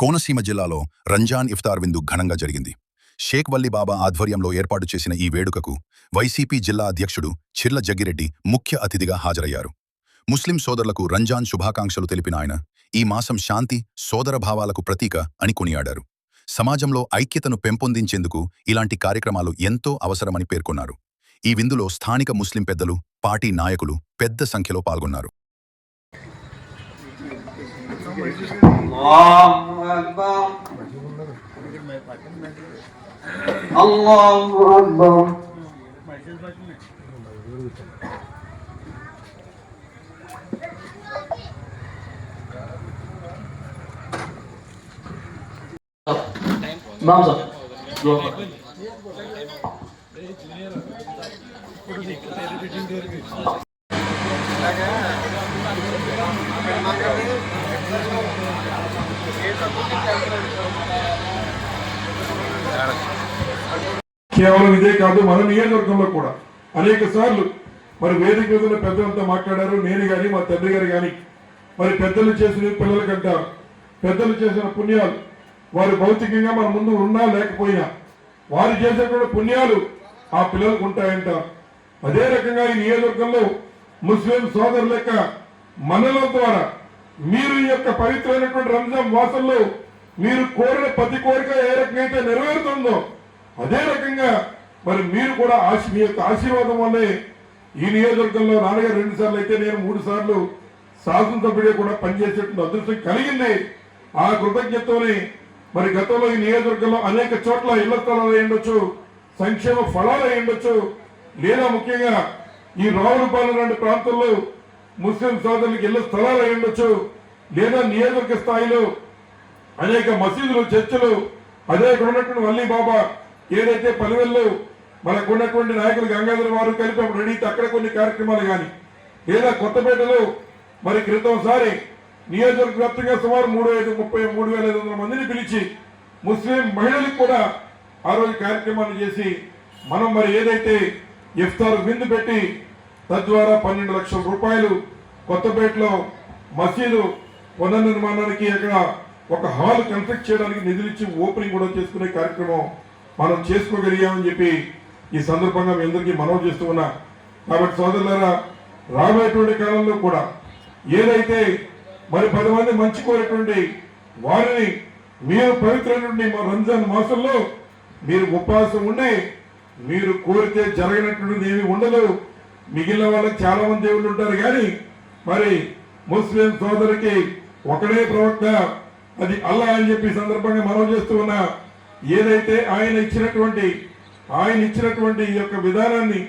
కోనసీమ జిల్లాలో రంజాన్ ఇఫ్తార్ విందు ఘనంగా జరిగింది. షేక్ వల్లీబాబా ఆధ్వర్యంలో ఏర్పాటు చేసిన ఈ వేడుకకు వైసీపీ జిల్లా అధ్యక్షుడు చిర్ల జగ్గిరెడ్డి ముఖ్య అతిథిగా హాజరయ్యారు. ముస్లిం సోదరులకు రంజాన్ శుభాకాంక్షలు తెలిపిన ఆయన ఈ మాసం శాంతి, సోదరభావాలకు ప్రతీక అని కొనియాడారు. సమాజంలో ఐక్యతను పెంపొందించేందుకు ఇలాంటి కార్యక్రమాలు ఎంతో అవసరమని పేర్కొన్నారు. ఈ విందులో స్థానిక ముస్లిం పెద్దలు, పార్టీ నాయకులు పెద్ద సంఖ్యలో పాల్గొన్నారు. కేవలం ఇదే కాదు, మన నియోజకవర్గంలో కూడా అనేక సార్లు మరి వేదిక మీద ఉన్న పెద్దలంతా మాట్లాడారు. నేను కానీ మా తండ్రి గారు కానీ మరి పెద్దలు చేసిన పిల్లల కంటే పెద్దలు చేసిన పుణ్యాలు వారు భౌతికంగా మన ముందు ఉన్నా లేకపోయినా వారు చేసేటువంటి పుణ్యాలు ఆ పిల్లలకు ఉంటాయంట. అదే రకంగా ఈ నియోజకవర్గంలో ముస్లిం సోదరుల యొక్క మనల ద్వారా మీరు ఈ యొక్క పవిత్రమైనటువంటి రంజాన్ మాసంలో మీరు కోరిన ప్రతి కోరిక ఏ రకంగా అయితే నెరవేరుతుందో అదే రకంగా మరి మీరు కూడా మీ యొక్క ఆశీర్వాదం వల్లే ఈ నియోజకవర్గంలో నాన్నగారు 2 సార్లు అయితే నేను 3 సార్లు శాసనసభ్యుడిగా కూడా పనిచేసేటువంటి అదృష్టం కలిగింది. ఆ కృతజ్ఞతతోనే మరి గతంలో ఈ నియోజకవర్గంలో అనేక చోట్ల ఇళ్ల స్థలాలు అయ్యుండొచ్చు, సంక్షేమ ఫలాలు అయ్యుండొచ్చు, లేదా ముఖ్యంగా ఈ రావులపాలెం లాంటి ప్రాంతంలో ముస్లిం సోదరులకు ఇళ్ల స్థలాలు అయ్యుండొచ్చు, లేదా నియోజకవర్గ స్థాయిలో అనేక మసీదులు, చర్చలు, అదే ఇక్కడ ఉన్నటువంటి వల్లీబాబా ఏదైతే పలువెల్లో మనకు ఉన్నటువంటి నాయకులు గంగాధర్ వారు కలిపి రెడీ అక్కడ కొన్ని కార్యక్రమాలు కానీ, లేదా కొత్తపేటలో మరి క్రితంసారి నియోజకవర్గ వ్యాప్తంగా సుమారు 33,500 మందిని పిలిచి ముస్లిం మహిళలకు కూడా ఆ రోజు కార్యక్రమాలు చేసి మనం మరి ఏదైతే ఇఫ్తార్ విందు పెట్టి తద్వారా 12 లక్షల రూపాయలు కొత్తపేటలో మసీదు పునర్నిర్మాణానికి అక్కడ ఒక హాల్ కన్స్ట్రక్ట్ చేయడానికి నిధులు ఇచ్చి ఓపెనింగ్ కూడా చేసుకునే కార్యక్రమం మనం చేసుకోగలిగామని చెప్పి ఈ సందర్భంగా మీ అందరికీ మనవి చేస్తూ ఉన్నా. కాబట్టి సోదరులారా, రాబోయేటువంటి కాలంలో కూడా ఏదైతే మరి 10 మంది మంచి కోరేటువంటి వారిని మీరు పవిత్రమైనటువంటి మా రంజాన్ మాసంలో మీరు ఉపవాసం ఉండి మీరు కోరితే జరగనటువంటిది ఏమి ఉండదు. మిగిలిన వాళ్ళకి చాలా మంది దేవుళ్ళు ఉంటారు, కానీ మరి ముస్లిం సోదరికి ఒకడే ప్రవక్త, అది అల్లా అని చెప్పి సందర్భంగా మనవి చేస్తూ ఉన్నా. ఏదైతే ఆయన ఇచ్చినటువంటి ఈ యొక్క విధానాన్ని